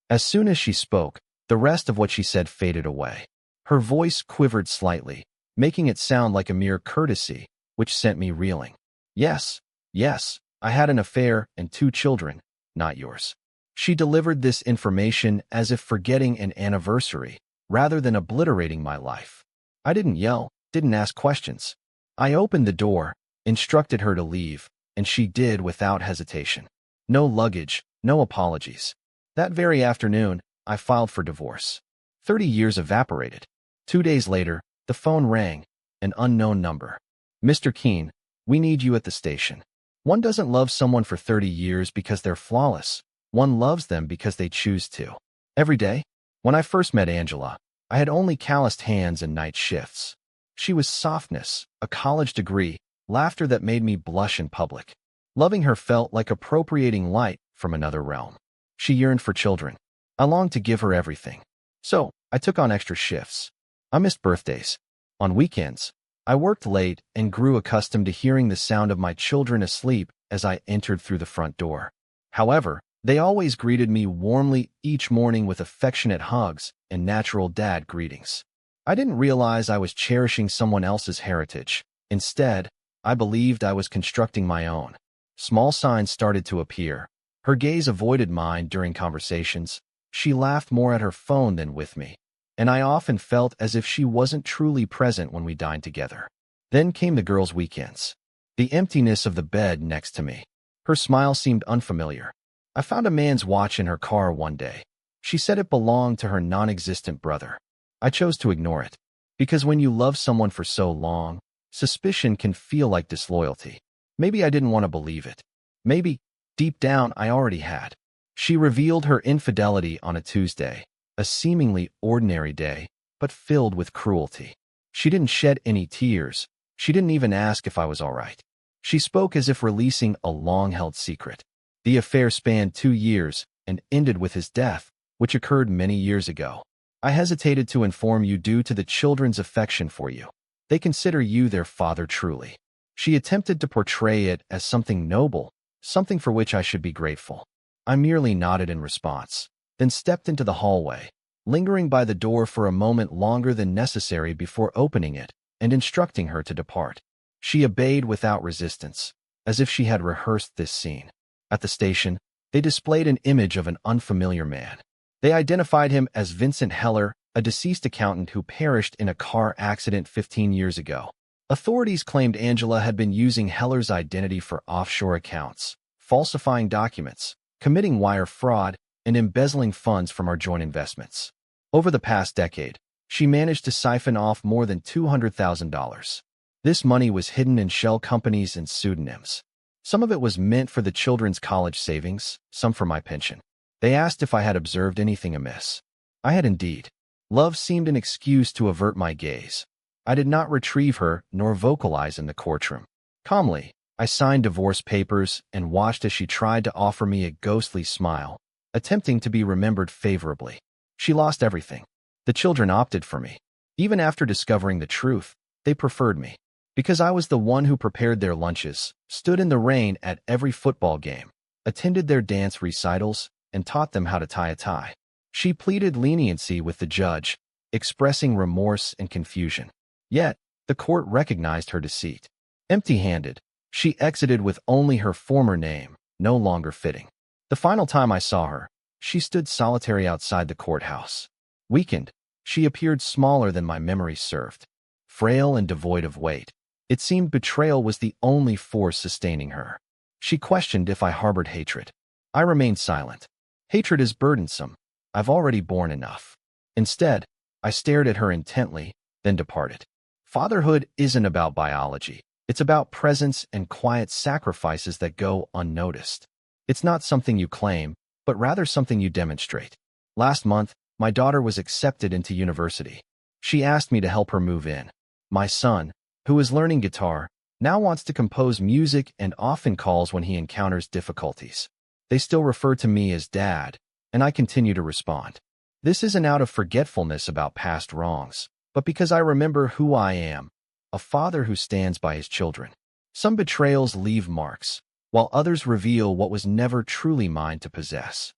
As soon as she spoke, the rest of what she said faded away. Her voice quivered slightly, making it sound like a mere courtesy, which sent me reeling. Yes, yes, I had an affair and 2 children, not yours. She delivered this information as if forgetting an anniversary, rather than obliterating my life. I didn't yell, didn't ask questions. I opened the door, instructed her to leave, and she did without hesitation. No luggage, no apologies. That very afternoon, I filed for divorce. 30 years evaporated. 2 days later, the phone rang, an unknown number. Mr. Keene, we need you at the station. One doesn't love someone for 30 years because they're flawless. One loves them because they choose to. Every day, when I first met Angela, I had only calloused hands and night shifts. She was softness, a college degree, laughter that made me blush in public. Loving her felt like appropriating light from another realm. She yearned for children. I longed to give her everything. So, I took on extra shifts. I missed birthdays. On weekends, I worked late and grew accustomed to hearing the sound of my children asleep as I entered through the front door. However, they always greeted me warmly each morning with affectionate hugs and natural dad greetings. I didn't realize I was cherishing someone else's heritage. Instead, I believed I was constructing my own. Small signs started to appear. Her gaze avoided mine during conversations. She laughed more at her phone than with me, and I often felt as if she wasn't truly present when we dined together. Then came the girls' weekends. The emptiness of the bed next to me. Her smile seemed unfamiliar. I found a man's watch in her car one day. She said it belonged to her non-existent brother. I chose to ignore it, because when you love someone for so long, suspicion can feel like disloyalty. Maybe I didn't want to believe it. Maybe, deep down, I already had. She revealed her infidelity on a Tuesday, a seemingly ordinary day, but filled with cruelty. She didn't shed any tears. She didn't even ask if I was all right. She spoke as if releasing a long-held secret. The affair spanned 2 years and ended with his death, which occurred many years ago. I hesitated to inform you due to the children's affection for you. They consider you their father truly. She attempted to portray it as something noble, something for which I should be grateful. I merely nodded in response, then stepped into the hallway, lingering by the door for a moment longer than necessary before opening it and instructing her to depart. She obeyed without resistance, as if she had rehearsed this scene. At the station, they displayed an image of an unfamiliar man. They identified him as Vincent Heller, a deceased accountant who perished in a car accident 15 years ago. Authorities claimed Angela had been using Heller's identity for offshore accounts, falsifying documents, committing wire fraud, and embezzling funds from our joint investments. Over the past decade, she managed to siphon off more than $200,000. This money was hidden in shell companies and pseudonyms. Some of it was meant for the children's college savings, some for my pension. They asked if I had observed anything amiss. I had indeed. Love seemed an excuse to avert my gaze. I did not retrieve her nor vocalize in the courtroom. Calmly, I signed divorce papers and watched as she tried to offer me a ghostly smile, attempting to be remembered favorably. She lost everything. The children opted for me. Even after discovering the truth, they preferred me. Because I was the one who prepared their lunches, stood in the rain at every football game, attended their dance recitals, and taught them how to tie a tie. She pleaded leniency with the judge, expressing remorse and confusion. Yet, the court recognized her deceit. Empty-handed, she exited with only her former name, no longer fitting. The final time I saw her, she stood solitary outside the courthouse. Weakened, she appeared smaller than my memory served. Frail and devoid of weight. It seemed betrayal was the only force sustaining her. She questioned if I harbored hatred. I remained silent. Hatred is burdensome. I've already borne enough. Instead, I stared at her intently, then departed. Fatherhood isn't about biology. It's about presence and quiet sacrifices that go unnoticed. It's not something you claim, but rather something you demonstrate. Last month, my daughter was accepted into university. She asked me to help her move in. My son, who is learning guitar, now wants to compose music and often calls when he encounters difficulties. They still refer to me as Dad, and I continue to respond. This isn't out of forgetfulness about past wrongs, but because I remember who I am, a father who stands by his children. Some betrayals leave marks, while others reveal what was never truly mine to possess.